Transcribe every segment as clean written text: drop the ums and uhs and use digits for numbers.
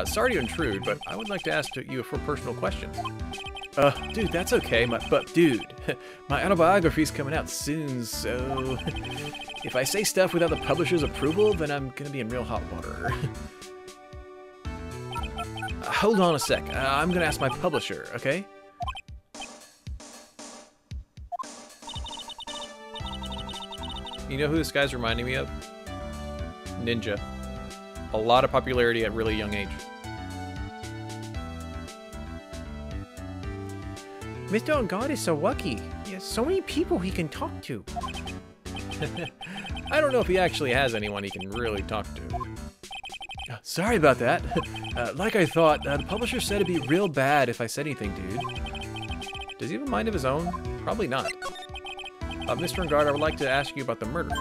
Sorry to intrude, but I would like to ask you for personal questions. Dude, that's okay, but dude, my autobiography's coming out soon, so if I say stuff without the publisher's approval, then I'm gonna be in real hot water. Hold on a sec, I'm gonna ask my publisher, okay? You know who this guy's reminding me of? Ninja. A lot of popularity at a really young age. Mr. On-Guard is so lucky. He has so many people he can talk to. I don't know if he actually has anyone he can really talk to. Sorry about that. Like I thought, the publisher said it'd be real bad if I said anything, dude. Does he have a mind of his own? Probably not. Mr. On-Guard, I would like to ask you about the murder.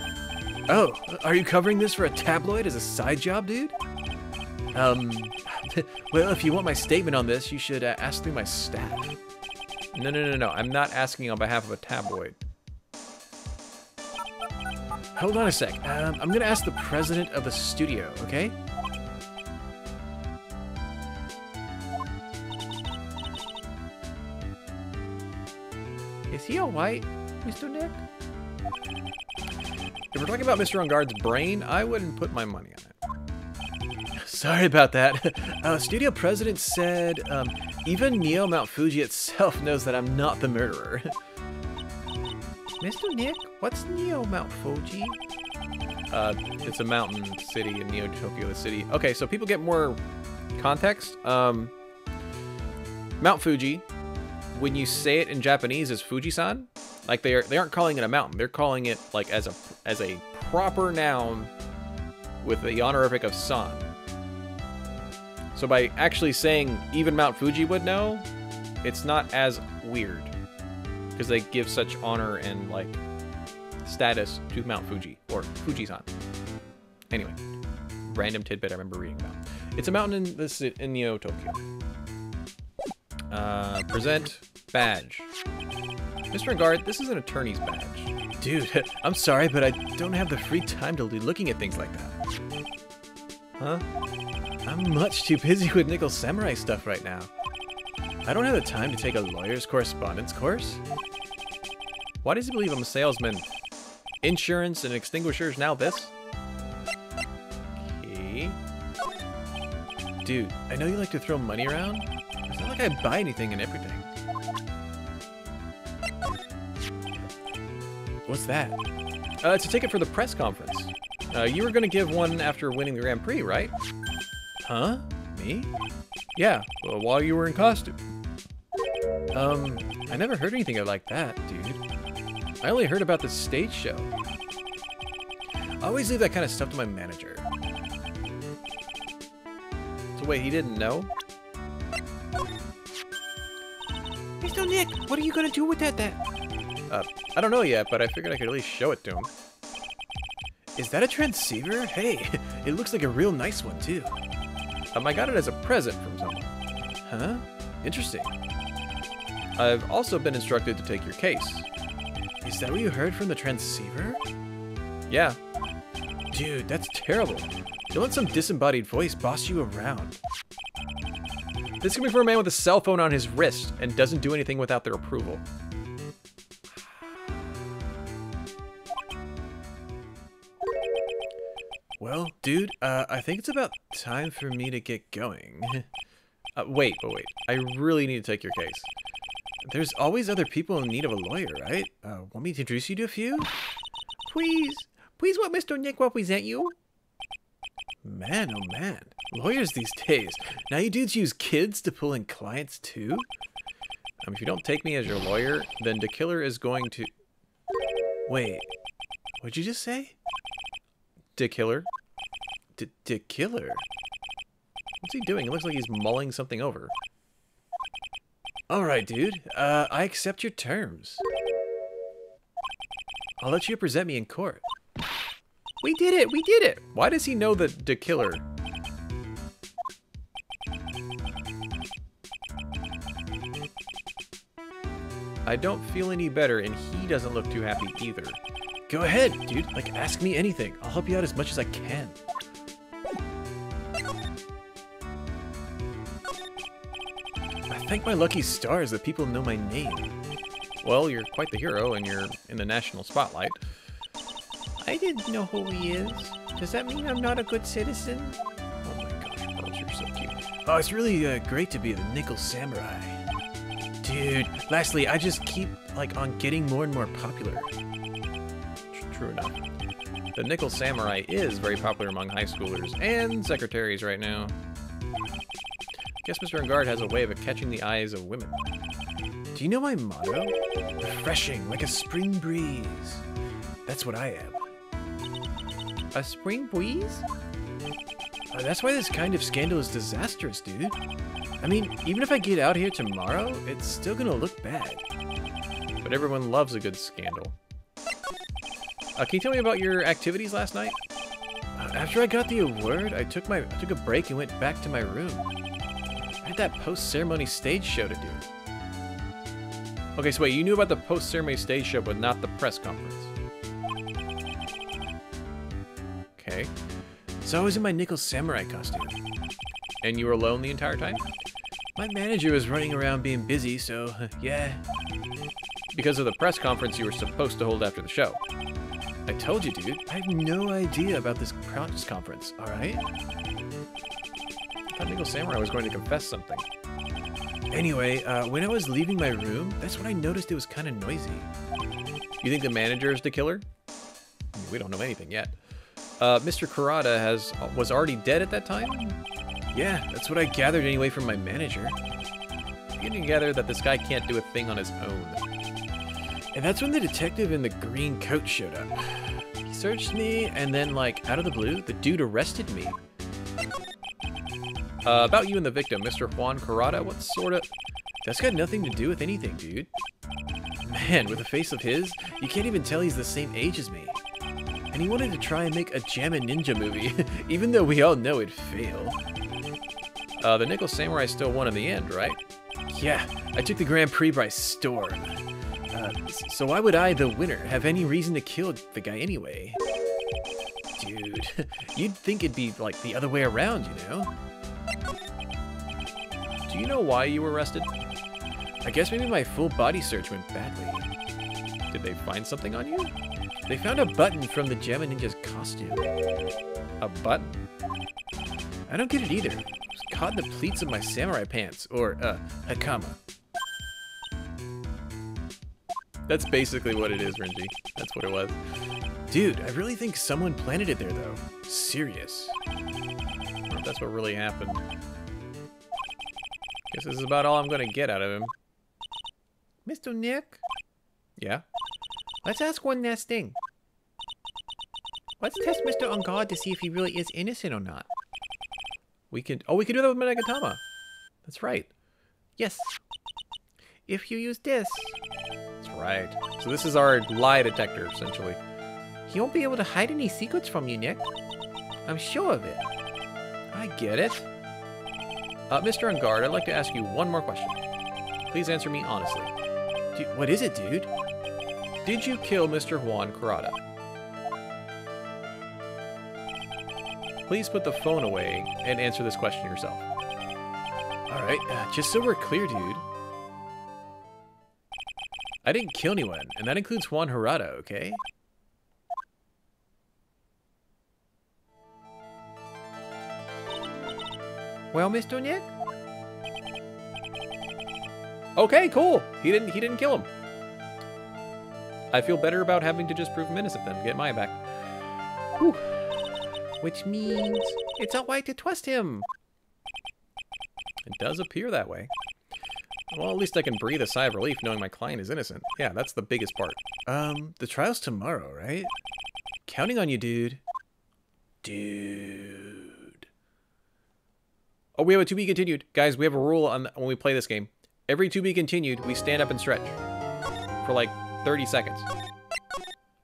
Oh, are you covering this for a tabloid as a side job, dude? Well, if you want my statement on this, you should ask through my staff. No. I'm not asking on behalf of a tabloid. Hold on a sec. I'm gonna ask the president of the studio, okay? Is he alright, Mr. Nick? If we're talking about Mr. On-Guard's brain, I wouldn't put my money on it. Sorry about that. Studio president said, even Neo Mount Fuji itself knows that I'm not the murderer. Mr. Nick, what's Neo Mount Fuji? It's a mountain city in Neo Tokyo, the city. Okay, so people get more context. Mount Fuji, when you say it in Japanese, is Fujisan. Like they aren't calling it a mountain. They're calling it like as a proper noun with the honorific of san. So by actually saying even Mount Fuji would know, it's not as weird because they give such honor and like status to Mount Fuji or Fujisan. Anyway, random tidbit I remember reading about. It's a mountain in Neo Tokyo. Present badge. Mr. On-Guard, this is an attorney's badge. Dude, I'm sorry, but I don't have the free time to be looking at things like that. Huh? I'm much too busy with Nickel Samurai stuff right now. I don't have the time to take a lawyer's correspondence course. Why does he believe I'm a salesman? Insurance and extinguishers, now this? Okay. Dude, I know you like to throw money around. It's not like I buy anything and everything. What's that? It's a ticket for the press conference. You were gonna give one after winning the Grand Prix, right? Huh? Me? Yeah, well, while you were in costume. I never heard anything like that, dude. I only heard about the stage show. I always leave that kind of stuff to my manager. So wait, he didn't know? Mr. Nick, what are you gonna do with that? I don't know yet, but I figured I could at least show it to him. Is that a transceiver? Hey, it looks like a real nice one, too. I got it as a present from someone. Huh? Interesting. I've also been instructed to take your case. Is that what you heard from the transceiver? Yeah. Dude, that's terrible. Don't let some disembodied voice boss you around. This is coming from a man with a cell phone on his wrist and doesn't do anything without their approval. Well, dude, I think it's about time for me to get going. Wait. I really need to take your case. There's always other people in need of a lawyer, right? Want me to introduce you to a few? Please let Mr. Nick represent you. Man, oh man. Lawyers these days. Now you dudes use kids to pull in clients too? If you don't take me as your lawyer, then the killer is going to... Wait, what'd you just say? The killer? The killer? What's he doing? It looks like he's mulling something over. Alright, dude. I accept your terms. I'll let you present me in court. We did it! Why does he know the killer? I don't feel any better, and he doesn't look too happy either. Go ahead, dude. Like, ask me anything. I'll help you out as much as I can. I thank my lucky stars that people know my name. Well, you're quite the hero, and you're in the national spotlight. I didn't know who he is. Does that mean I'm not a good citizen? Oh my gosh, Pearls, you're so cute. Oh, it's really great to be the Nickel Samurai. Dude, lastly, I just keep, like, on getting more and more popular. True enough. The Nickel Samurai is very popular among high schoolers and secretaries right now. Guess Mr. Ungard has a way of catching the eyes of women. Do you know my motto? Refreshing, like a spring breeze. That's what I am. A spring breeze? That's why this kind of scandal is disastrous, dude. I mean, even if I get out here tomorrow, it's still gonna look bad. But everyone loves a good scandal. Can you tell me about your activities last night? After I got the award, I took a break and went back to my room. I had that post-ceremony stage show to do. Okay, so wait, you knew about the post-ceremony stage show, but not the press conference. Okay. So I was in my Nickel Samurai costume. And you were alone the entire time? My manager was running around being busy, so yeah. Because of the press conference you were supposed to hold after the show. I told you, dude. I have no idea about this press conference, alright? I thought Nickel Samurai was going to confess something. Anyway, when I was leaving my room, that's when I noticed it was kind of noisy. You think the manager is the killer? I mean, we don't know anything yet. Mr. Kurata was already dead at that time? Yeah, that's what I gathered anyway from my manager. I'm getting together that this guy can't do a thing on his own. And that's when the detective in the green coat showed up. He searched me, and then, like, out of the blue, the dude arrested me. About you and the victim, Mr. Juan Kurata, what sort of... That's got nothing to do with anything, dude. Man, with a face of his, you can't even tell he's the same age as me. And he wanted to try and make a Jammin' Ninja movie, even though we all know it'd fail. The Nickel Samurai still won in the end, right? Yeah, I took the Grand Prix by storm. So why would I, the winner, have any reason to kill the guy anyway? Dude, you'd think it'd be, like, the other way around, you know? Do you know why you were arrested? I guess maybe my full body search went badly. Did they find something on you? They found a button from the Jammin' Ninja's costume. A button? I don't get it either. It was caught in the pleats of my samurai pants, or, hakama. That's basically what it is, Renji. That's what it was. Dude, I really think someone planted it there, though. Serious. I wonder if that's what really happened. Guess this is about all I'm gonna get out of him. Mr. Nick? Yeah? Let's ask one last thing. Let's test Mr. Ungard to see if he really is innocent or not. We can do that with Monogatama. That's right. Yes. If you use this... That's right. So this is our lie detector, essentially. He won't be able to hide any secrets from you, Nick. I'm sure of it. I get it. Mr. Ungard, I'd like to ask you one more question. Please answer me honestly. What is it, dude? Did you kill Mr. Juan Kurata? Please put the phone away and answer this question yourself. Alright, just so we're clear, dude. I didn't kill anyone, and that includes Juan Kurata, okay? Well, Mr. Nick? Okay, cool. He didn't kill him. I feel better about having to just prove him innocent then, get Maya back. Whew. Which means it's alright to trust him. It does appear that way. Well, at least I can breathe a sigh of relief knowing my client is innocent. Yeah, that's the biggest part. The trial's tomorrow, right? Counting on you, dude. Dude. Oh, we have a to be continued. Guys, we have a rule on when we play this game. Every to be continued, we stand up and stretch. For like 30 seconds.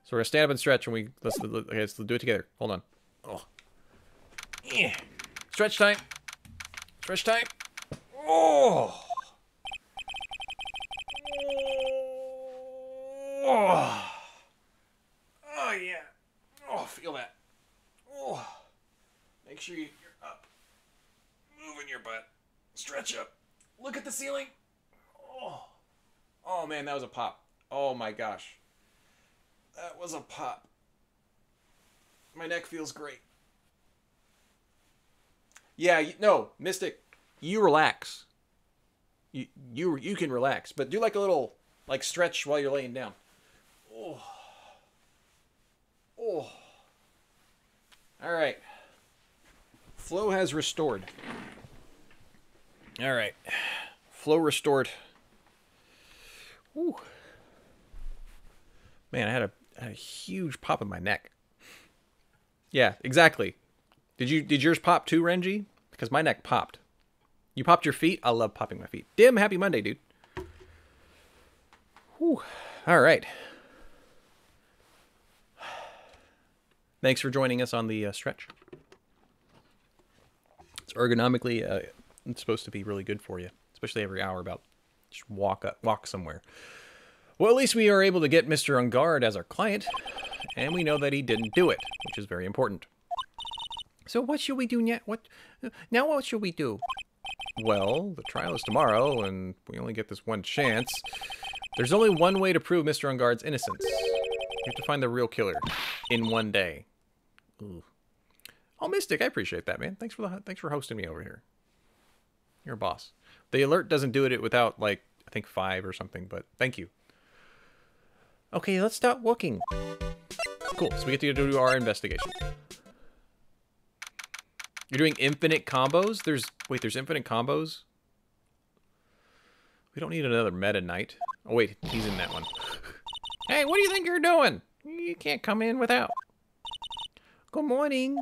So we're gonna stand up and stretch and let's do it together. Hold on. Oh. Yeah. Stretch time. Stretch time. Oh. Oh. Oh yeah. Oh, feel that. Oh. Make sure you're up. Moving your butt. Stretch up. Look at the ceiling. Oh. Oh, man, that was a pop. Oh, my gosh. That was a pop. My neck feels great. Yeah, no, Mystic, you relax. You can relax, but do like a little like stretch while you're laying down. Oh. Oh. All right. Flow has restored. All right. Flow restored. Ooh. Man, I had a huge pop in my neck. Yeah, exactly. Did yours pop too, Renji? Because my neck popped. You popped your feet? I love popping my feet. Dim, happy Monday, dude. Whew. All right. Thanks for joining us on the stretch. It's ergonomically, it's supposed to be really good for you, especially every hour. About just walk somewhere. Well, at least we are able to get Mr. Ungard as our client, and we know that he didn't do it, which is very important. So what should we do now? Now what should we do? Well, the trial is tomorrow, and we only get this one chance. There's only one way to prove Mr. Ungard's innocence. You have to find the real killer in one day. Ooh. Oh, Mystic, I appreciate that, man. Thanks for hosting me over here. You're a boss. The alert doesn't do it without, like, I think 5 or something, but thank you. Okay, let's start looking. Cool, so we get to do our investigation. You're doing infinite combos? There's infinite combos? We don't need another Meta Knight. Oh, wait, he's in that one. Hey, what do you think you're doing? You can't come in without. Good morning.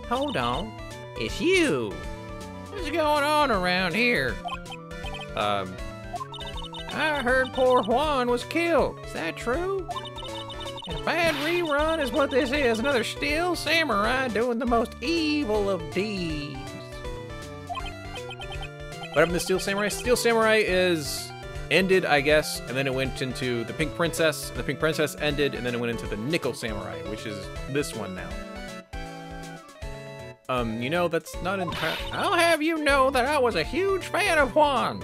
Hold on. It's you. What's going on around here? I heard poor Juan was killed. Is that true? And a bad rerun is what this is. Another Steel Samurai doing the most evil of deeds. What happened to Steel Samurai? Steel Samurai is ended, I guess, and then it went into the Pink Princess. The Pink Princess ended, and then it went into the Nickel Samurai, which is this one now. You know, that's not entirely... I'll have you know that I was a huge fan of Juan's.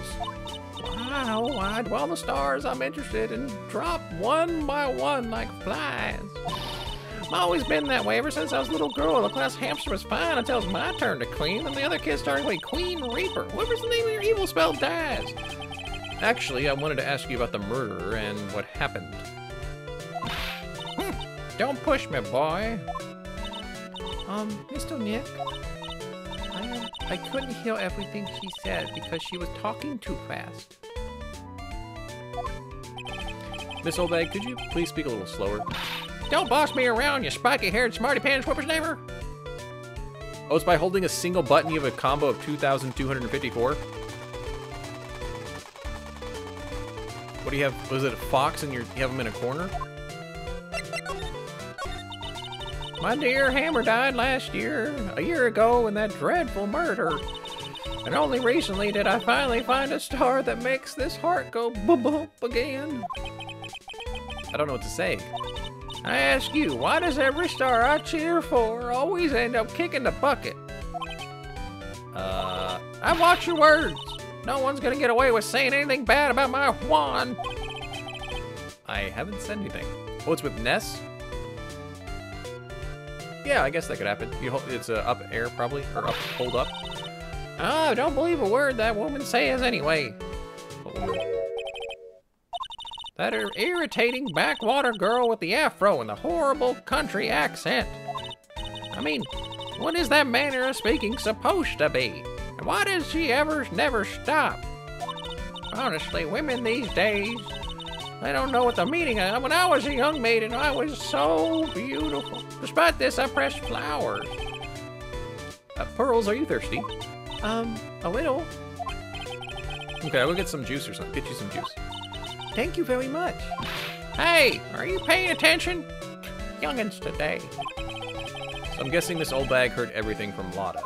Wow, why dwell the stars? I'm interested in drop one by one like flies. I've always been that way ever since I was a little girl. The class hamster was fine until it's my turn to clean, and the other kids started calling Queen Reaper. What was the name of your evil spell dies? Actually, I wanted to ask you about the murder and what happened. Don't push me, boy. Mr. Nick, I couldn't hear everything she said because she was talking too fast. Miss Oldbag, could you please speak a little slower? Don't boss me around, you spiky-haired smarty-pants whippersnapper! Oh, it's by holding a single button you have a combo of 2,254? What do you have? Was it a fox and you have him in a corner? My dear hammer died last year, a year ago in that dreadful murder. And only recently did I finally find a star that makes this heart go boop again. I don't know what to say. I ask you, why does every star I cheer for always end up kicking the bucket? I watch your words. No one's gonna get away with saying anything bad about my Juan. I haven't said anything. Oh, it's with Ness? Yeah, I guess that could happen. It's up air, probably, or up, hold up. Oh, don't believe a word that woman says anyway. What woman? That irritating backwater girl with the afro and the horrible country accent. I mean, what is that manner of speaking supposed to be? And why does she never stop? Honestly, women these days, they don't know what the meaning of. When I was a young maiden, I was so beautiful. Despite this, I pressed flowers. Pearls, are you thirsty? A little. Okay, I will get some juice or something. Get you some juice. Thank you very much. Hey, are you paying attention? Youngins today. So I'm guessing this old bag heard everything from Lotta.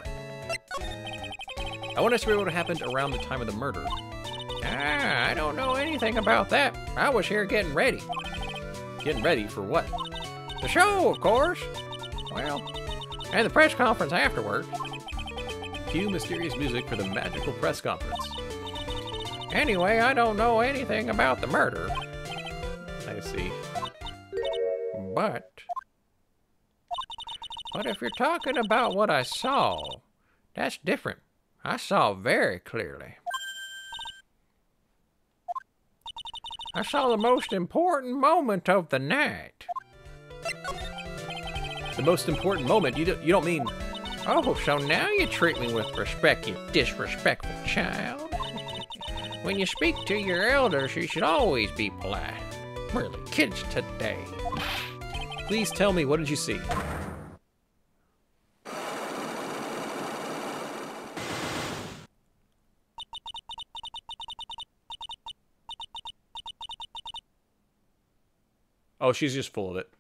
I want us to know what happened around the time of the murder. I don't know anything about that. I was here getting ready. Getting ready for what? The show, of course. Well, and the press conference afterwards. Cue mysterious music for the magical press conference. Anyway, I don't know anything about the murder. I see. But if you're talking about what I saw, that's different. I saw very clearly. I saw the most important moment of the night. The most important moment? You don't mean... Oh, so now you treat me with respect, you disrespectful child. When you speak to your elders, you should always be polite. Really, kids today. Please tell me, what did you see? Oh, she's just full of it.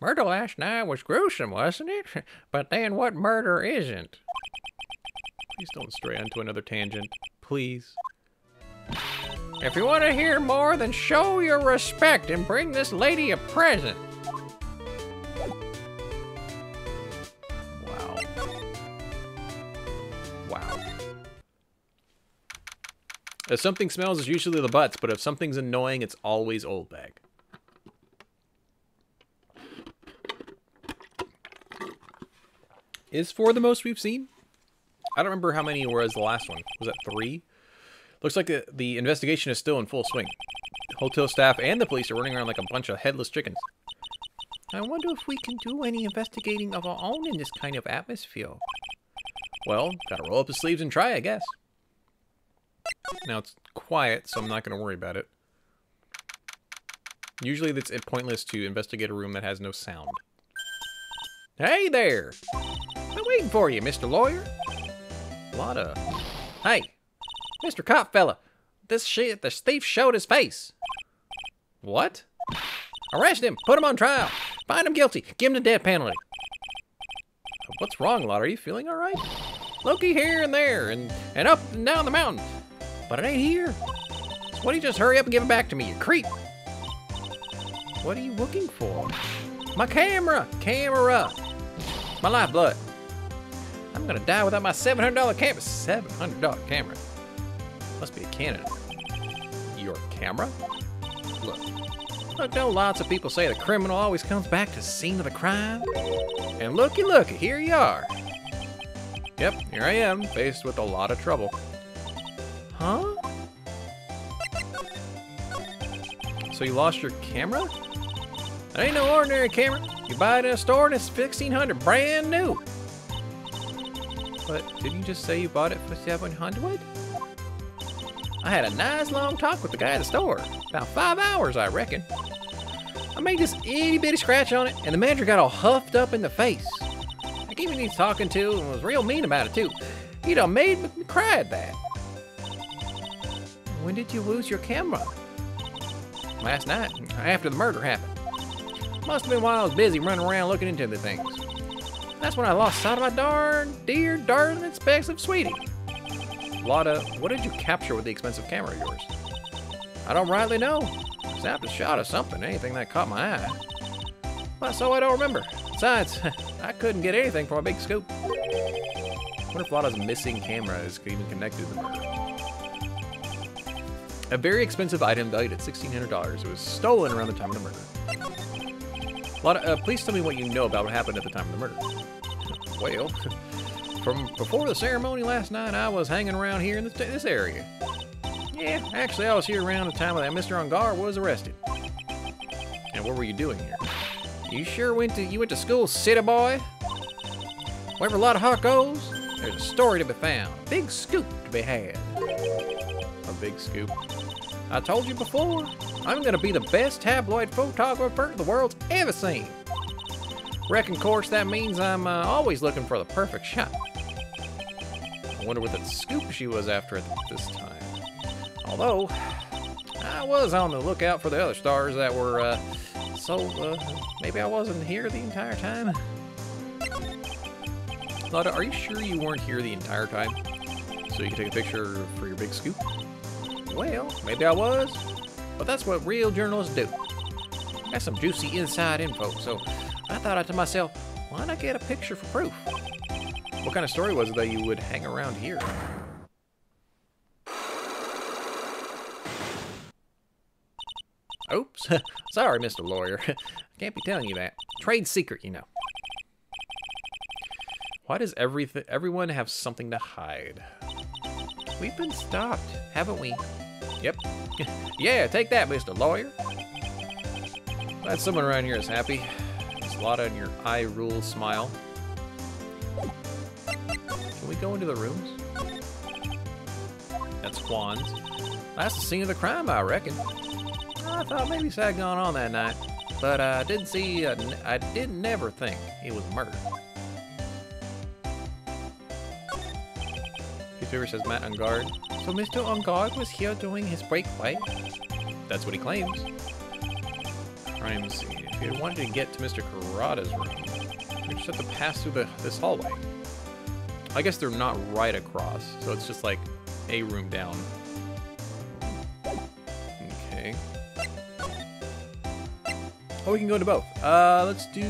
Murder last night was gruesome, wasn't it? But then what murder isn't? Please don't stray onto another tangent. Please. If you want to hear more, then show your respect and bring this lady a present. Wow. Wow. If something smells, it's usually the butts, but if something's annoying, it's always old bag. Is 4 the most we've seen? I don't remember how many were as the last one. Was that 3? Looks like the investigation is still in full swing. Hotel staff and the police are running around like a bunch of headless chickens. I wonder if we can do any investigating of our own in this kind of atmosphere. Well, gotta roll up the sleeves and try, I guess. Now it's quiet, so I'm not gonna worry about it. Usually it's pointless to investigate a room that has no sound. Hey there! I'm waiting for you, Mr. Lawyer. Hey, Mr. Cop fella, the thief showed his face. What? Arrest him, put him on trial, find him guilty, give him the death penalty. What's wrong, Lot? Are you feeling all right? Looky here and there, and up and down the mountain. But it ain't here. So why don't you just hurry up and give it back to me, you creep? What are you looking for? My camera! My lifeblood. I'm gonna die without my $700 camera. $700 camera. Must be a Canon. Your camera? Look, don't lots of people say the criminal always comes back to the scene of the crime? And looky, here you are. Yep, here I am, faced with a lot of trouble. Huh? So you lost your camera? It ain't no ordinary camera. You buy it in a store and it's $1,500, brand new. But didn't you just say you bought it for $700? I had a nice long talk with the guy at the store. About 5 hours, I reckon. I made this itty bitty scratch on it, and the manager got all huffed up in the face. I gave him he's talking to and was real mean about it too. He done made me cry at that. When did you lose your camera? Last night, after the murder happened. Must have been while I was busy running around looking into the things. That's when I lost sight of my darling expensive sweetie. Lotta, what did you capture with the expensive camera of yours? I don't rightly know. Snapped a shot of something, anything that caught my eye. But so I don't remember. Besides, I couldn't get anything from a big scoop. I wonder if Lotta's missing camera is even connected to the murder. A very expensive item valued at $1,600. It was stolen around the time of the murder. Lotta, please tell me what you know about what happened at the time of the murder. Well, from before the ceremony last night, I was hanging around here in this area. Yeah, actually, I was here around the time that Mr. Ungar was arrested. And what were you doing here? You sure went to school, city boy? Wherever a lot of heart goes, there's a story to be found, a big scoop to be had. A big scoop? I told you before, I'm gonna be the best tabloid photographer the world's ever seen. Reckon, of course, that means I'm always looking for the perfect shot. I wonder what that scoop she was after at this time. Although, I was on the lookout for the other stars that were, maybe I wasn't here the entire time. Lotta, are you sure you weren't here the entire time? So you can take a picture for your big scoop? Well, maybe I was, but that's what real journalists do. Got some juicy inside info, so I thought to myself, why not get a picture for proof? What kind of story was it that you would hang around here? Oops. Sorry, Mr. Lawyer. Can't be telling you that. Trade secret, you know. Why does everyone have something to hide? We've been stopped, haven't we? Yep. Yeah, take that, Mr. Lawyer. Glad someone around here is happy. There's a lot on your eye rule smile. Can we go into the rooms? That's Juan's. That's the scene of the crime, I reckon. I thought maybe something had gone on that night, but I didn't never think it was murder. Peter says Matt on guard. So Mr. On Guard was here during his breakaway? That's what he claims. Crime scene. If you wanted to get to Mr. Kurata's room, you just have to pass through this hallway. I guess they're not right across, so it's just like a room down. Okay. Oh, we can go into both. Let's do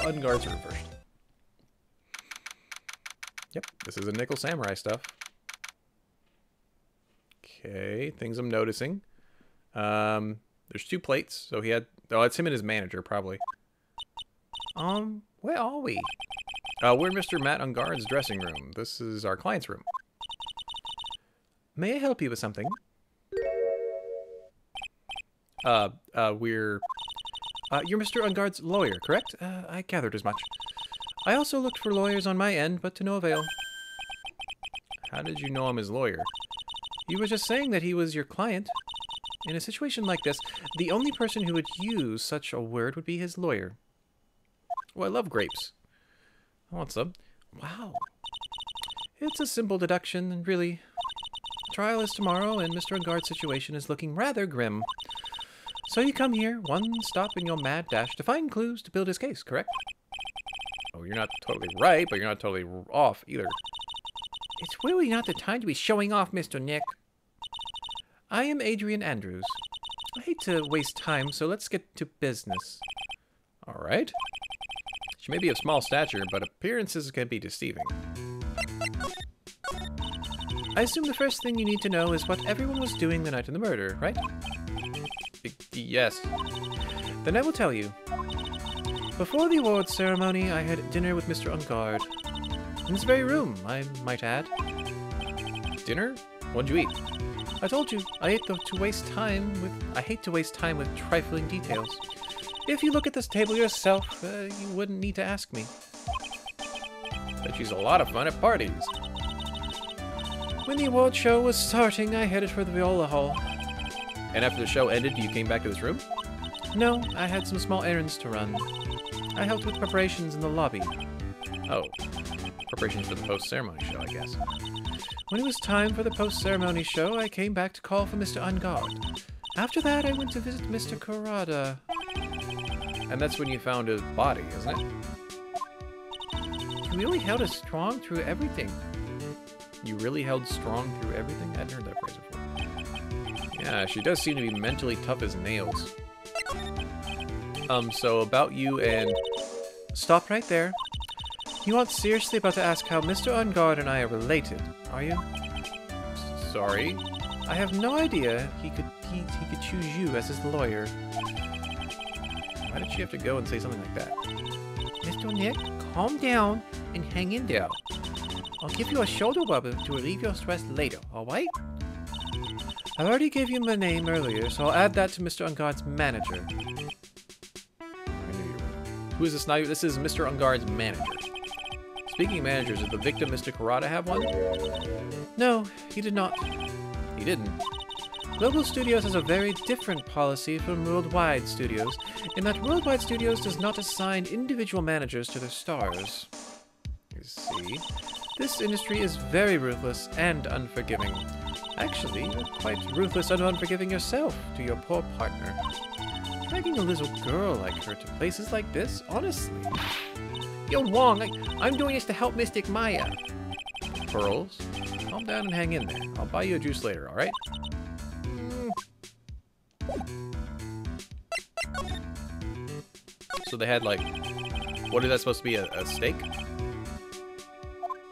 Unguard's room first. Yep, this is a Nickel Samurai stuff. Okay, things I'm noticing. There's 2 plates, so he had... Oh, it's him and his manager, probably. Where are we? We're in Mr. Matt Unguard's dressing room. This is our client's room. May I help you with something? You're Mr. Unguard's lawyer, correct? I gathered as much. I also looked for lawyers on my end, but to no avail. How did you know I'm his lawyer? You were just saying that he was your client. In a situation like this, the only person who would use such a word would be his lawyer. Oh, I love grapes. I want some. Wow. It's a simple deduction, and really, trial is tomorrow, and Mr. Unguard's situation is looking rather grim. So you come here, one stop in your mad dash, to find clues to build his case, correct? Oh, you're not totally right, but you're not totally off either. It's really not the time to be showing off, Mr. Nick. I am Adrian Andrews. I hate to waste time, so let's get to business. All right. She may be of small stature, but appearances can be deceiving. I assume the first thing you need to know is what everyone was doing the night of the murder, right? Yes. Then I will tell you. Before the awards ceremony, I had dinner with Mr. Unguard. In this very room, I might add. Dinner? What'd you eat? I told you, I hate to waste time with trifling details. If you look at this table yourself, you wouldn't need to ask me. Bet she's a lot of fun at parties. When the award show was starting, I headed for the Viola Hall. And after the show ended, you came back to this room? No, I had some small errands to run. I helped with preparations in the lobby. Oh, preparations for the post-ceremony show, I guess. When it was time for the post-ceremony show, I came back to call for Mr. Unguard. After that, I went to visit Mr. Kurata. And that's when you found his body, isn't it? You really held us strong through everything. You really held strong through everything? I hadn't heard that phrase before. Yeah, she does seem to be mentally tough as nails. So about you and... Stop right there. You aren't seriously about to ask how Mr. Unguard and I are related, are you? Sorry? I have no idea he could choose you as his lawyer. Why did she have to go and say something like that? Mr. Nick, calm down and hang in there. I'll give you a shoulder rub to relieve your stress later, alright? I already gave you my name earlier, so I'll add that to Mr. Unguard's manager. I knew you were. Who is this now? This is Mr. Unguard's manager. Speaking of managers, did the victim, Mr. Kurata, have one? No, he did not. He didn't. Global Studios has a very different policy from Worldwide Studios, in that Worldwide Studios does not assign individual managers to their stars. You see, this industry is very ruthless and unforgiving. Actually, you're quite ruthless and unforgiving yourself to your poor partner. Dragging a little girl like her to places like this, honestly. You're wrong. I'm doing this to help Mystic Maya. Pearls, calm down and hang in there. I'll buy you a juice later, alright? So they had like, what is that supposed to be, a steak?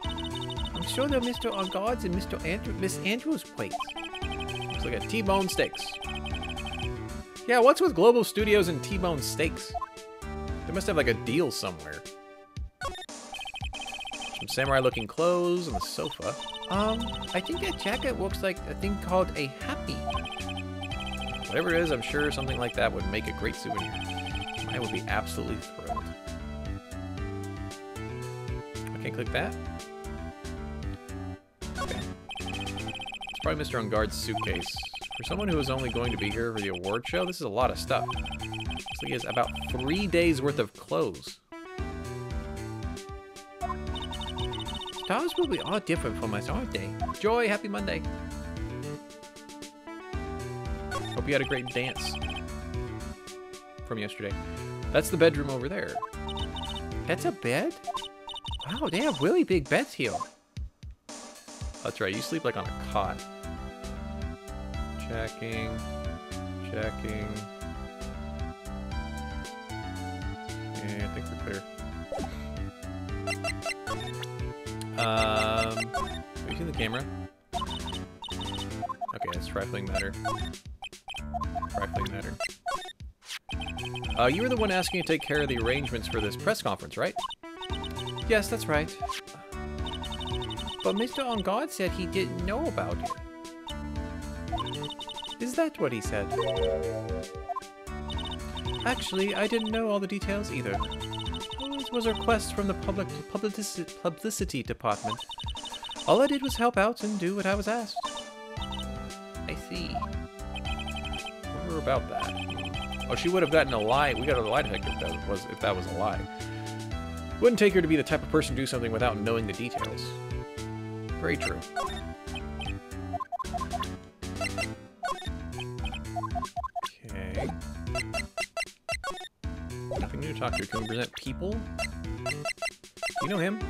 I'm sure they're Mr. Unguard's and Miss Andrews' plates. Looks like a T-bone steaks. Yeah, what's with Global Studios and T-Bone Steaks? They must have like a deal somewhere. Some samurai-looking clothes on the sofa. I think that jacket looks like a thing called a happy. Whatever it is, I'm sure something like that would make a great souvenir. I would be absolutely thrilled. I can't click that? Okay. It's probably Mr. Ungard's suitcase. For someone who is only going to be here for the award show, this is a lot of stuff. Looks like he has about 3 days worth of clothes. Stars will be all different from us, aren't they? Joy, happy Monday. Hope you had a great dance from yesterday. That's the bedroom over there. That's a bed? Wow, they have really big beds here. That's right, you sleep like on a cot. Checking. Checking. Yeah, I think we're clear. Have you seen the camera? Okay, it's trifling matter. Trifling matter. You were the one asking to take care of the arrangements for this press conference, right? Yes, that's right. But Mr. Ungard said he didn't know about it. Is that what he said? Actually, I didn't know all the details either. It was a request from the publicity department. All I did was help out and do what I was asked. I see. Wonder about that. Oh, she would have gotten a lie. We got a lie detector if that was a lie. Wouldn't take her to be the type of person to do something without knowing the details. Very true. Okay. Nothing new to talk to. Can we present people? You know him?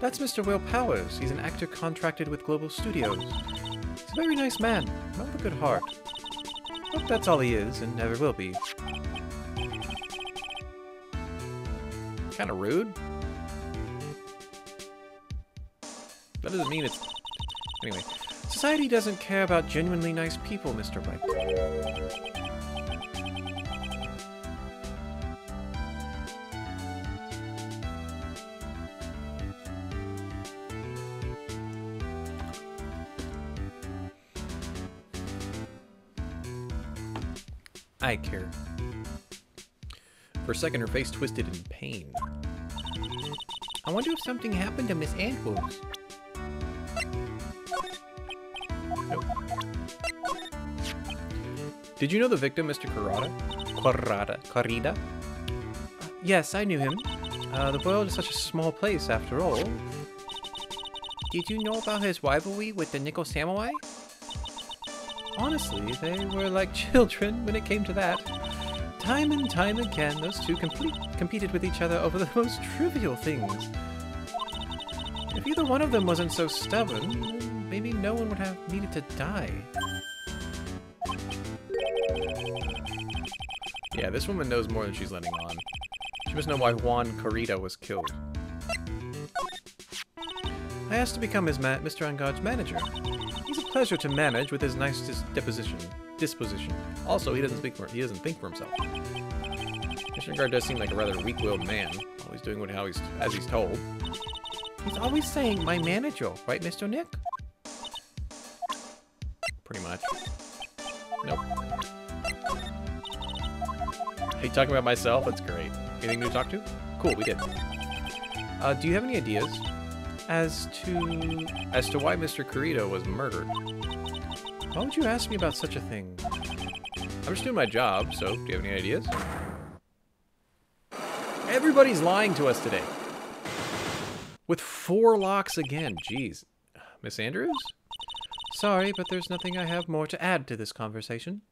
That's Mr. Will Powers. He's an actor contracted with Global Studios. He's a very nice man, not with a good heart. But that's all he is, and never will be. Kind of rude. That doesn't mean it's... Anyway. Society doesn't care about genuinely nice people, Mr. Wright. I care. For a second, her face twisted in pain. I wonder if something happened to Miss Andrews. Nope. Did you know the victim, Mr. Corrida? Yes, I knew him. The world is such a small place, after all. Did you know about his rivalry with the Nickel Samurai? Honestly, they were like children when it came to that. Time and time again, those two competed with each other over the most trivial things. If either one of them wasn't so stubborn, then maybe no one would have needed to die. Yeah, this woman knows more than she's letting on. She must know why Juan Corrida was killed. I asked to become Mr. Ungard's manager. He's a pleasure to manage with his nice disposition. Also, he doesn't think for himself. Mr. Ungard does seem like a rather weak-willed man, always doing as he's told. He's always saying, "My manager," right, Mr. Nick? Pretty much. Nope. Hey, talking about myself? That's great. Anything new to talk to? Cool, we did. Do you have any ideas as to why Mr. Corrida was murdered? Why would you ask me about such a thing? I'm just doing my job, so do you have any ideas? Everybody's lying to us today. With 4 locks again, jeez. Miss Andrews? Sorry, but there's nothing I have more to add to this conversation.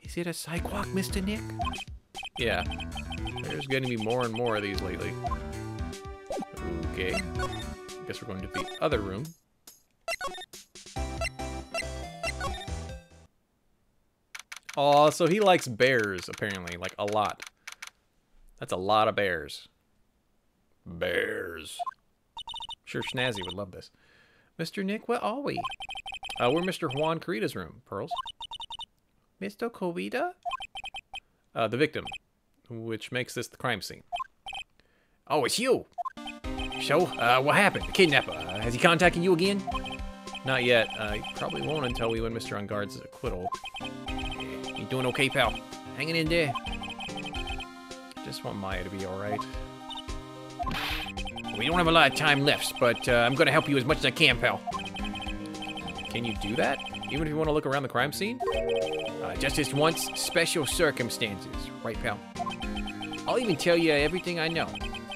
Is it a sidewalk, Mr. Nick? Yeah. There's going to be more and more of these lately. Okay. Guess we're going to the other room. Oh, so he likes bears, apparently. Like, a lot. That's a lot of bears. Bears. I'm sure Schnazzy would love this. Mr. Nick, where are we? We're Mr. Juan Corrida's room, Pearls. Mr. Kowita? The victim, which makes this the crime scene. Oh, it's you. So, what happened? The kidnapper, has he contacted you again? Not yet. He probably won't until we win Mr. Unguard's acquittal. Yeah, you doing okay, pal? Hanging in there? Just want Maya to be alright. We don't have a lot of time left, but I'm gonna help you as much as I can, pal. Can you do that? Even if you want to look around the crime scene? Just this once, special circumstances. Right, pal? I'll even tell you everything I know,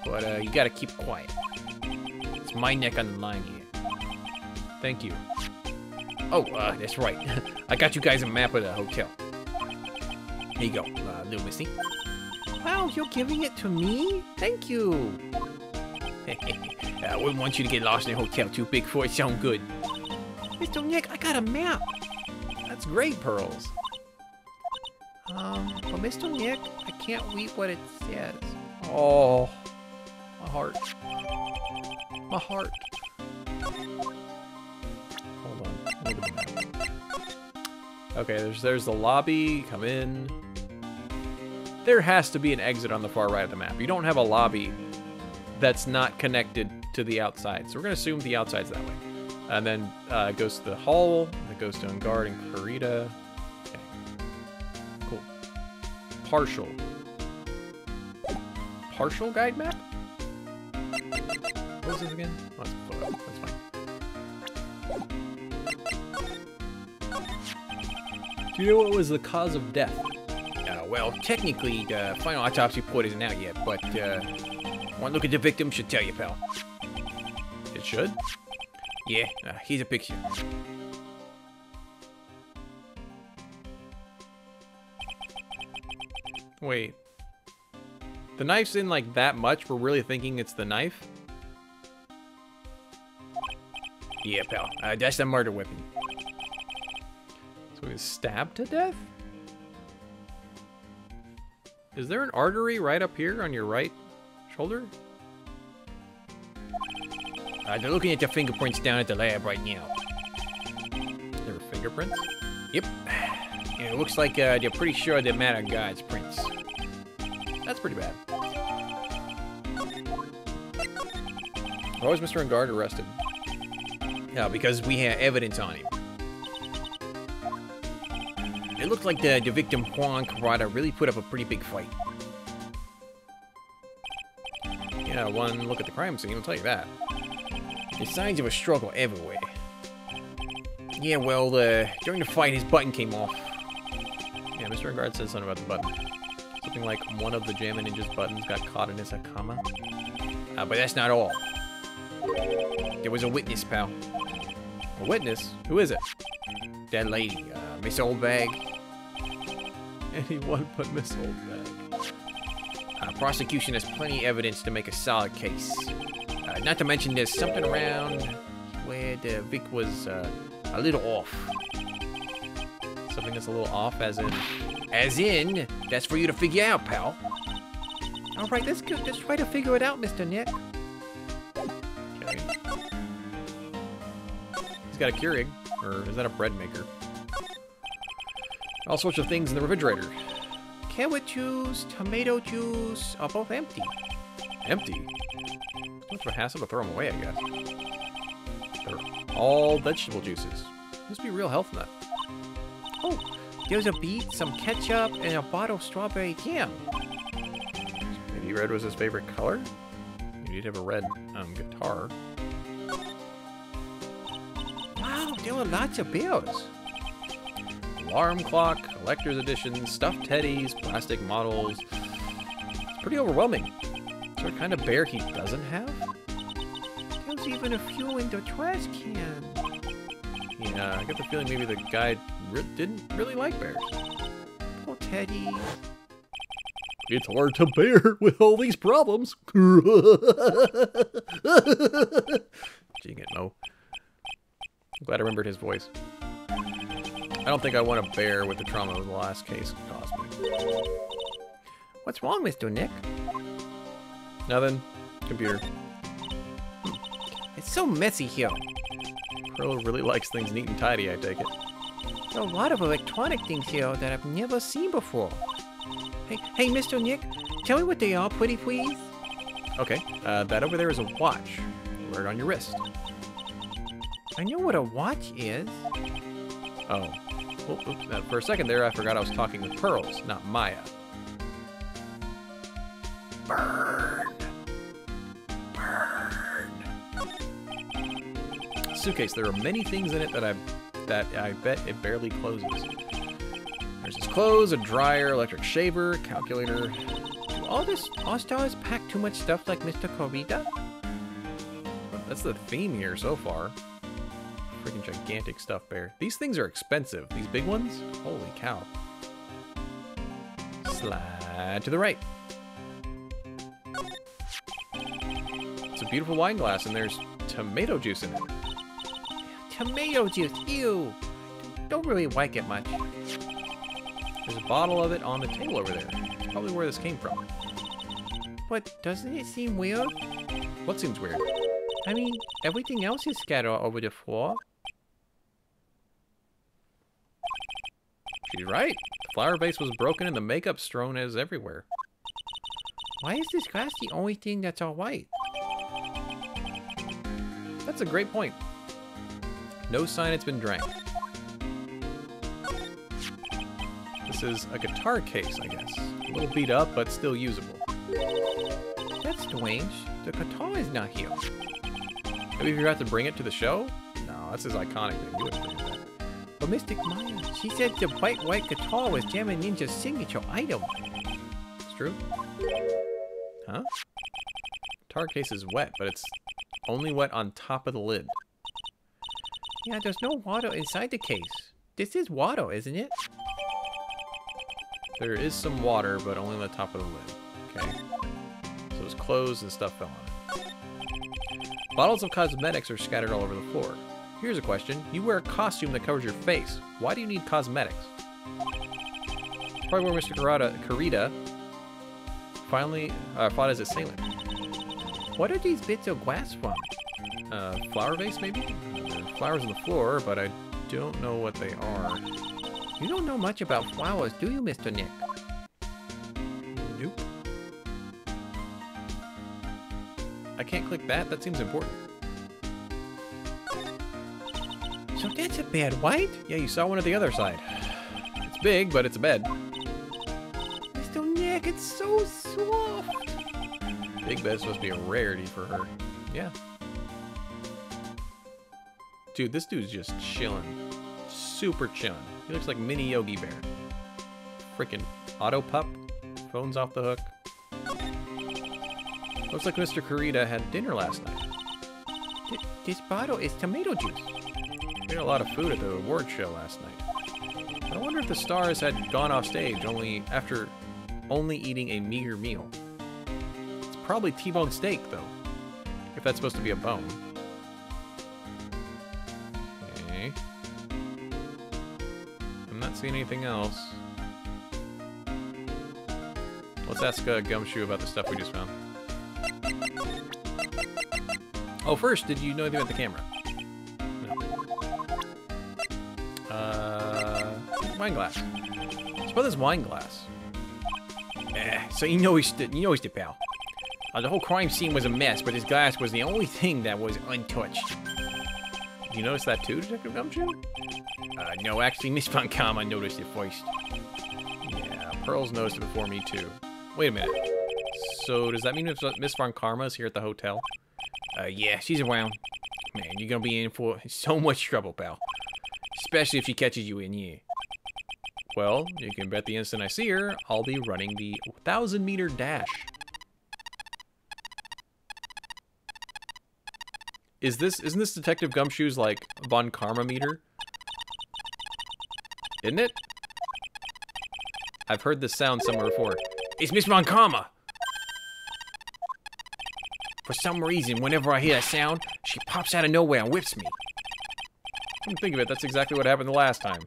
but you gotta keep quiet. It's my neck on the line here. Thank you. Oh, that's right. I got you guys a map of the hotel. Here you go, little missy. Wow, you're giving it to me? Thank you. I wouldn't want you to get lost in a hotel too big for it sound good. Mr. Nick, I got a map. That's great, Pearls. But Mr. Nick, I can't read what it says. Oh, my heart. My heart. Hold on. Look at the map. Okay, there's the lobby. Come in. There has to be an exit on the far right of the map. You don't have a lobby that's not connected to the outside. So we're going to assume the outside's that way. And then it goes to the hall. It goes to Unguard and Kurita. Okay. Cool. Partial. Partial guide map? What was this again? Oh, that's a photo. That's fine. Do you know what was the cause of death? Well, technically, the final autopsy report isn't out yet, but one look at the victim should tell you, pal. It should? Yeah, here's a picture. Wait. The knife's in like that much? We're really thinking it's the knife? Yeah, pal. That's the murder weapon. So he was stabbed to death? Is there an artery right up here on your right shoulder? They're looking at the fingerprints down at the lab right now. There were fingerprints? Yep. And it looks like they're pretty sure they're Matter God's prints. That's pretty bad. Why was Mr. Unguard arrested? Because we have evidence on him. It looked like the victim, Juan Karada, really put up a pretty big fight. Yeah, one look at the crime scene will tell you that. There's signs of a struggle everywhere. Yeah, well, during the fight, his button came off. Yeah, Mr. Unguard says something about the button. Something like one of the Jammin' Ninja's buttons got caught in his Akama. But that's not all. There was a witness, pal. A witness? Who is it? That lady, Miss Oldbag. Anyone but Miss Oldbag. Prosecution has plenty of evidence to make a solid case. Not to mention there's something around where the Vic was a little off. Something that's a little off, as in? As in, that's for you to figure out, pal. All right, let's try to figure it out, Mr. Nick. Okay. He's got a Keurig, or is that a bread maker? All sorts of things in the refrigerator. Carrot juice, tomato juice are both empty. Empty? Much of a hassle to throw them away, I guess. They're all vegetable juices. Must be real health in that. Oh, there's a beet, some ketchup, and a bottle of strawberry jam. Maybe red was his favorite color? You need to have a red guitar. Wow, there were lots of bills. Alarm clock, collector's edition, stuffed teddies, plastic models. It's pretty overwhelming. Is there a kind of bear he doesn't have? There's even a few in the trash can. Yeah, I get the feeling maybe the guy didn't really like bears. Poor Teddy. It's hard to bear with all these problems. Dang it, Mo. I'm glad I remembered his voice. I don't think I want to bear with the trauma of the last case caused me. What's wrong, Mr. Nick? Nothing. Computer. It's so messy here. Pearl really likes things neat and tidy, I take it. There are a lot of electronic things here that I've never seen before. Hey, Mr. Nick, tell me what they are, pretty please. Okay, that over there is a watch. Wear it on your wrist. I know what a watch is. Oh. Oops. For a second there, I forgot I was talking with Pearls, not Maya. Burn. Suitcase. There are many things in it that I bet it barely closes. There's his clothes, a dryer, electric shaver, calculator. Do all stars pack too much stuff like Mr. Corrida? That's the theme here so far. Freaking gigantic stuffed bear. These things are expensive. These big ones? Holy cow. Slide to the right. It's a beautiful wine glass, and there's tomato juice in it. Tomato juice, ew. Don't really like it much. There's a bottle of it on the table over there. It's probably where this came from. But doesn't it seem weird? What seems weird? I mean, everything else is scattered all over the floor. She's right. The flower vase was broken and the makeup strewn as everywhere. Why is this glass the only thing that's all white? That's a great point. No sign it's been drank. This is a guitar case, I guess. A little beat up, but still usable. That's strange. The guitar is not here. Maybe you forgot to bring it to the show? No, that's his iconic thing. You wouldn't bring it back. But Mystic Maya, she said the white guitar was Jammin' Ninja's signature item. It's true. Huh? Guitar case is wet, but it's only wet on top of the lid. Yeah, there's no water inside the case. This is water, isn't it? There is some water, but only on the top of the lid. Okay. So his clothes and stuff fell on it. Bottles of cosmetics are scattered all over the floor. Here's a question. You wear a costume that covers your face. Why do you need cosmetics? Probably where Mr. Corrida finally fought as a sailor. What are these bits of glass from? Flower vase, maybe? There are flowers on the floor, but I don't know what they are. You don't know much about flowers, do you, Mr. Nick? Nope. I can't click that. That seems important. So that's a bed, right? Yeah, you saw one at the other side. It's big, but it's a bed. Mr. Nick, it's so soft. Big bed's supposed to be a rarity for her. Yeah. Dude, this dude's just chilling. Super chilling. He looks like mini Yogi Bear. Freaking auto pup. Phone's off the hook. Looks like Mr. Corrida had dinner last night. This bottle is tomato juice. We had a lot of food at the award show last night. I wonder if the stars had gone off stage after only eating a meager meal. It's probably T-bone steak, though. If that's supposed to be a bone. Okay. I'm not seeing anything else. Let's ask Gumshoe about the stuff we just found. Oh, first, did you know anything about the camera? No. Wine glass. What's about this wine glass? So you know he's the pal. The whole crime scene was a mess, but his glass was the only thing that was untouched. Did you notice that too, Detective Gumshoe? No, actually, Miss Von Karma noticed it first. Yeah, Pearls noticed it before me too. Wait a minute. So does that mean Miss Von Karma is here at the hotel? Yeah, she's around. Man, you're gonna be in for so much trouble, pal. Especially if she catches you in here. Well, you can bet the instant I see her, I'll be running the 1,000-meter dash. Isn't this Detective Gumshoe's, like, Von Karma meter? Isn't it? I've heard this sound somewhere before. It's Miss Von Karma! For some reason, whenever I hear that sound, she pops out of nowhere and whips me. Come think of it, that's exactly what happened the last time.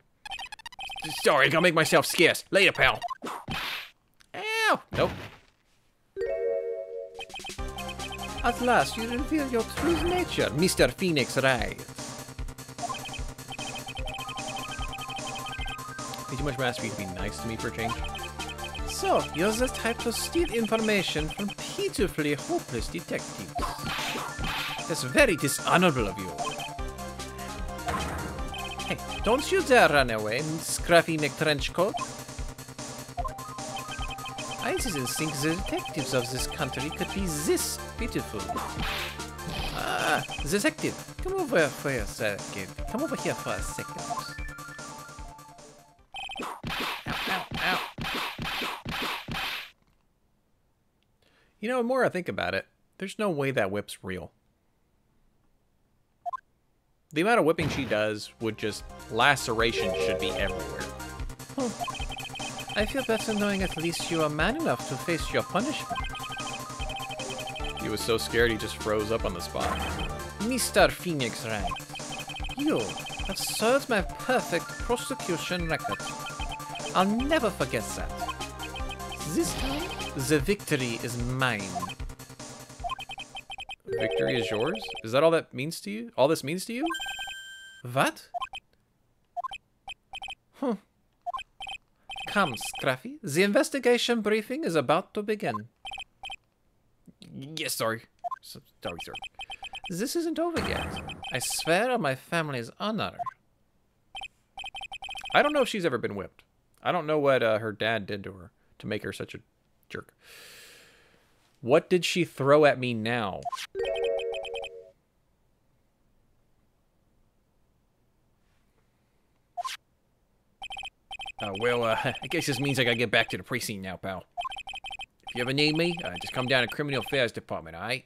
Sorry, I gotta make myself scarce. Later, pal. Ow! Nope. At last, you reveal your true nature, Mr. Phoenix Wright. Be too much math for you to be nice to me for a change. So, you're the type to steal information from pitifully hopeless detectives. That's very dishonorable of you. Hey, don't you dare run away, Scruffy McTrenchcoat. I didn't think the detectives of this country could be this pitiful. Ah, detective, come over here for a second. Come over here for a second. Ow, ow, ow. You know, the more I think about it, there's no way that whip's real. The amount of whipping she does would just... laceration should be everywhere. Huh. I feel better knowing at least you are man enough to face your punishment. He was so scared he just froze up on the spot. Mr. Phoenix Wright, you have served my perfect prosecution record. I'll never forget that. This time, the victory is mine. Victory is yours? Is that all that means to you? All this means to you? What? Come, Scruffy. The investigation briefing is about to begin. Yes, sorry. Sorry, sir. This isn't over yet. I swear on my family's honor. I don't know if she's ever been whipped. I don't know what her dad did to her to make her such a jerk. What did she throw at me now? I guess this means I gotta get back to the precinct now, pal. If you ever need me, just come down to Criminal Affairs Department, alright?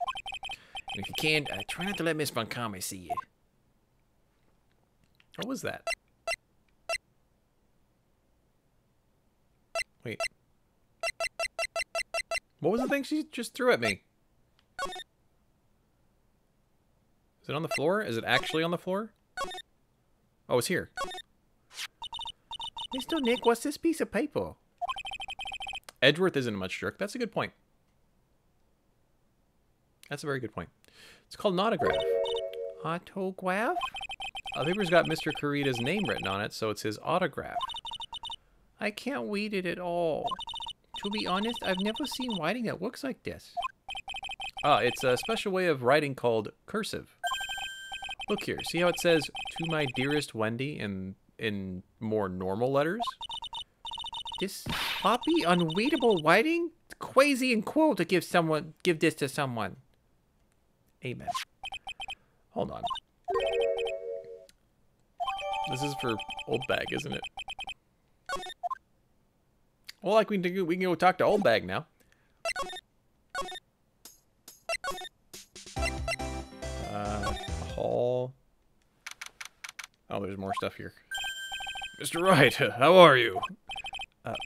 And if you can, try not to let Miss Montgomery see you. What was that? Wait. What was the thing she just threw at me? Is it on the floor? Is it actually on the floor? Oh, it's here. Mr. Nick, what's this piece of paper? Edgeworth isn't much jerk. That's a good point. That's a very good point. It's called an autograph. Autograph? The paper's got Mr. Kurita's name written on it, so it's his autograph. I can't read it at all. To be honest, I've never seen writing that looks like this. It's a special way of writing called cursive. Look here. See how it says, "To my dearest Wendy" in more normal letters? This sloppy, unreadable writing? It's crazy and cruel to give this to someone. Amen. Hold on. This is for Old Bag, isn't it? Well, like we can go talk to Old Bag now. Hall. Oh, there's more stuff here. Mr. Wright, how are you?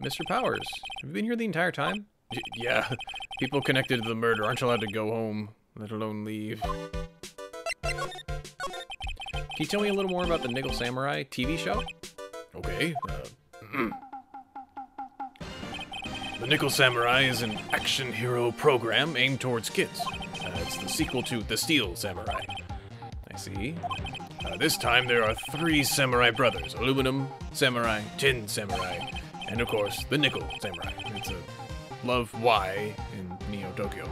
Mr. Powers, have you been here the entire time? Yeah. People connected to the murder aren't allowed to go home, let alone leave. Can you tell me a little more about the Nickel Samurai TV show? Okay. The Nickel Samurai is an action hero program aimed towards kids. It's the sequel to The Steel Samurai. I see. This time there are 3 samurai brothers. Aluminum Samurai, Tin Samurai, and of course, the Nickel Samurai. It's a Love Y in Neo Tokyo.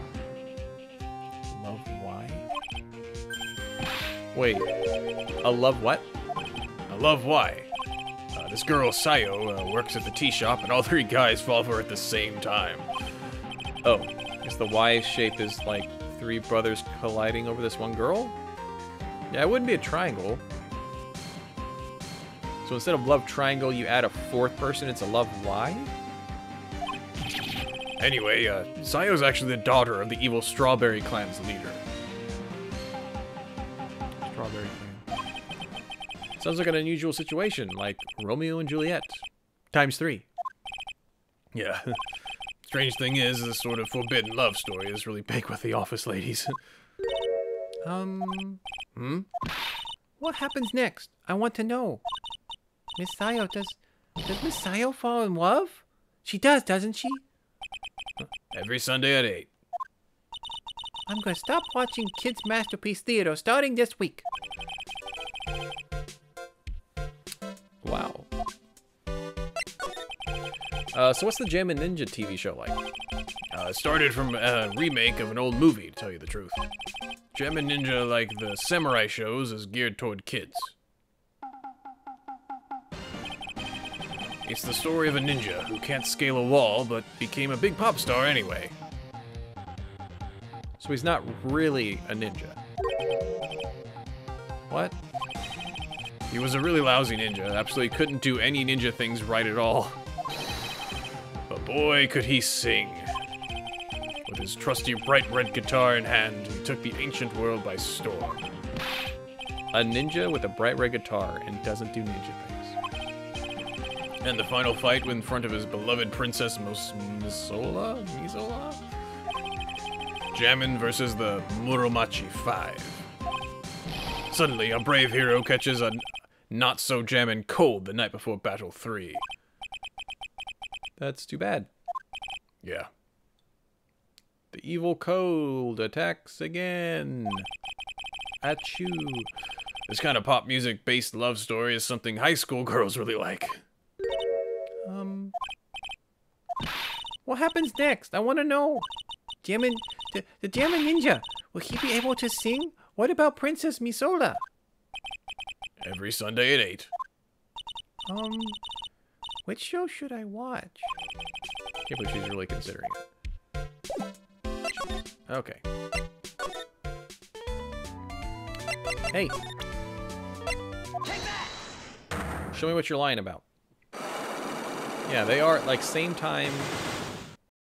Love Y? Wait. A love what? A love Y. This girl, Sayo, works at the tea shop, and all 3 guys fall for her at the same time. Oh, is the Y shape is like 3 brothers colliding over this one girl? Yeah, it wouldn't be a triangle. So instead of love triangle, you add a 4th person, it's a love Y? Anyway, Sayo's actually the daughter of the evil Strawberry Clan's leader. Strawberry Clan. Sounds like an unusual situation, like Romeo and Juliet. ×3. Yeah. Strange thing is, this sort of forbidden love story is really big with the office ladies. What happens next? I want to know. Miss Sayo, does Miss Sayo fall in love? She does, doesn't she? Every Sunday at 8. I'm gonna stop watching Kids Masterpiece Theater starting this week. Wow. So what's the Jammin' Ninja TV show like? It started from a remake of an old movie, to tell you the truth. Jammin' Ninja, like the samurai shows, is geared toward kids. It's the story of a ninja who can't scale a wall, but became a big pop star anyway. So he's not really a ninja. What? He was a really lousy ninja, absolutely couldn't do any ninja things right at all. But boy, could he sing. With his trusty bright red guitar in hand, he took the ancient world by storm. A ninja with a bright red guitar and doesn't do ninja things. And the final fight in front of his beloved princess Misola? Jammin' versus the Muromachi 5. Suddenly, a brave hero catches a not-so-jammin' cold the night before Battle 3. That's too bad. Yeah. The evil cold attacks again. Achoo. This kind of pop music-based love story is something high school girls really like. What happens next? I want to know. The Jammin' Ninja, will he be able to sing? What about Princess Misola? Every Sunday at 8. Which show should I watch? Can't believe she's really considering it. Okay. Hey. Show me what you're lying about. Yeah, they are, like, same time